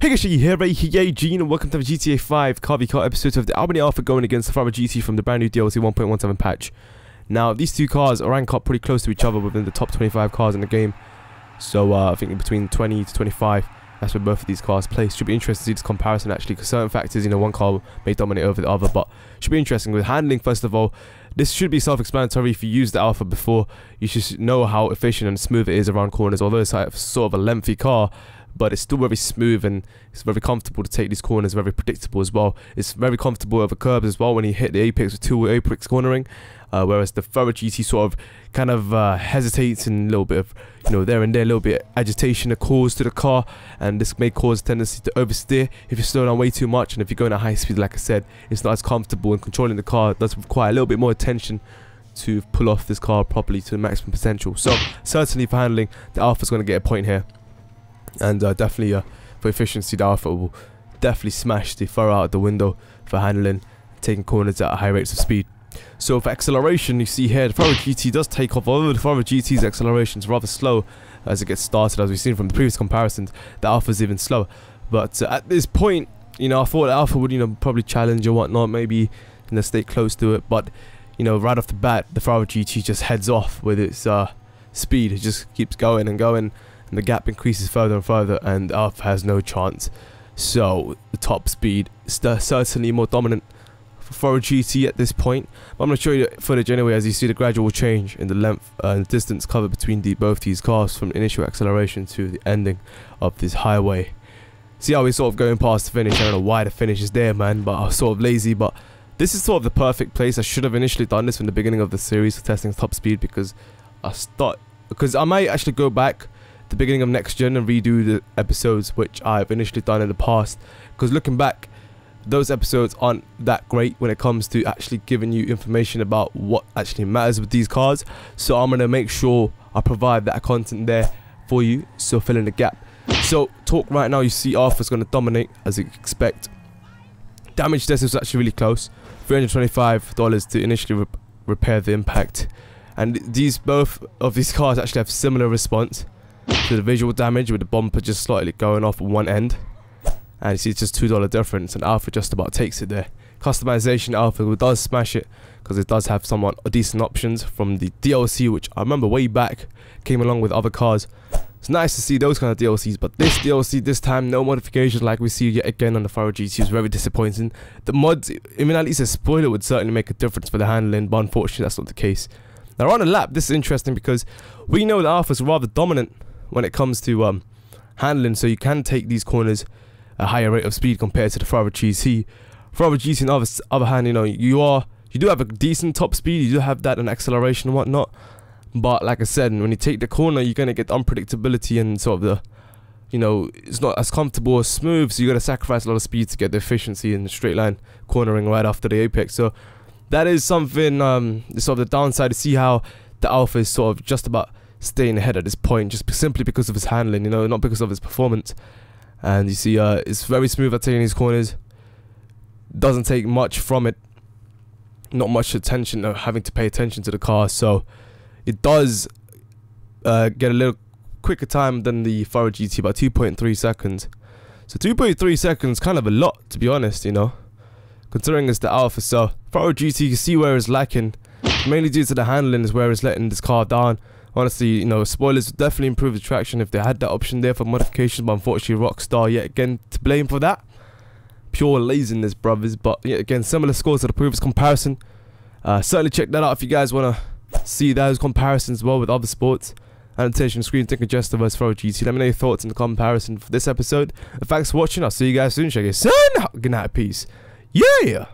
Hey guys, here, Gene, and welcome to the GTA 5 car v car episode of the Albany Alpha going against the Furore GT from the brand new DLC 1.17 patch. Now, these two cars rank up pretty close to each other within the top 25 cars in the game. So, I think between 20 to 25, that's where both of these cars play. Should be interesting to see this comparison actually, because certain factors, one car may dominate over the other, but should be interesting. With handling, first of all, this should be self-explanatory. If you used the Alpha before, you should know how efficient and smooth it is around corners, although it's like sort of a lengthy car. But it's still very smooth and it's very comfortable to take these corners, very predictable as well. It's very comfortable over curbs as well when you hit the apex with two apex cornering, whereas the Furore GT sort of kind of hesitates and a little bit of, there and there, a little bit of agitation that cause to the car, and this may cause a tendency to oversteer if you slow down way too much. And if you're going at high speed, like I said, it's not as comfortable, and controlling the car does require a little bit more attention to pull off this car properly to the maximum potential. So certainly for handling, the Alpha's going to get a point here. And definitely for efficiency, the Alpha will definitely smash the Furore out the window for handling, taking corners at high rates of speed. So for acceleration, you see here the Furore GT does take off, although the Furore GT's acceleration is rather slow as it gets started, as we've seen from the previous comparisons. The Alpha's even slower. But at this point, I thought the Alpha would probably challenge or whatnot, maybe stay close to it. But right off the bat, the Furore GT just heads off with its speed. It just keeps going and going, and the gap increases further and further, and Alpha has no chance. So the top speed is certainly more dominant for Furore GT at this point. But I'm going to show you the footage anyway, as you see the gradual change in the length and distance covered between both these cars from initial acceleration to the ending of this highway. See how we're sort of going past the finish. I don't know why the finish is there, man, but I was sort of lazy. But this is sort of the perfect place. I should have initially done this from the beginning of the series for testing top speed, because I might actually go back the beginning of next gen and redo the episodes which I've initially done in the past, because looking back, those episodes aren't that great when it comes to actually giving you information about what actually matters with these cars. So I'm going to make sure I provide that content there for you, so fill in the gap. So talk right now, you see Alpha's going to dominate as you expect. Damage test was actually really close, $325 to initially repair the impact, and both of these cars actually have similar response to the visual damage, with the bumper just slightly going off on one end, and you see it's just $2 difference, and Alpha just about takes it there. Customization, Alpha does smash it, because it does have somewhat decent options from the DLC, which I remember way back came along with other cars. It's nice to see those kind of DLCs, but this DLC this time, no modifications like we see yet again on the Furore GT, is very disappointing. The mods, at least a spoiler would certainly make a difference for the handling, but unfortunately that's not the case. Now on the lap, this is interesting because we know the Alpha is rather dominant when it comes to handling, so you can take these corners at a higher rate of speed compared to the Furore GT. Furore GT, on the other hand, you do have a decent top speed, you do have that and acceleration and whatnot, but like I said, when you take the corner, you're gonna get unpredictability and sort of the, it's not as comfortable or smooth, so you gotta sacrifice a lot of speed to get the efficiency in the straight line cornering right after the apex. So that is something, sort of the downside, to see how the Alpha is sort of just about staying ahead at this point, just simply because of his handling, not because of his performance. And you see it's very smooth at taking these corners, doesn't take much from it, not much attention, having to pay attention to the car, so it does get a little quicker time than the Furore GT, about 2.3 seconds. So 2.3 seconds, kind of a lot, to be honest, considering it's the Alpha. So Furore GT, you can see where it's lacking, mainly due to the handling is where it's letting this car down. Honestly, spoilers would definitely improve the traction if they had that option there for modifications, but unfortunately Rockstar yet again to blame for that. Pure laziness, brothers. But yet again, similar scores to the previous comparison. Certainly check that out if you guys want to see those comparisons as well with other sports. Annotation screen, think of Jester vs Furore GT. Let me know your thoughts on the comparison for this episode. And thanks for watching. I'll see you guys soon. Check it, son. Good night, peace. Yeah.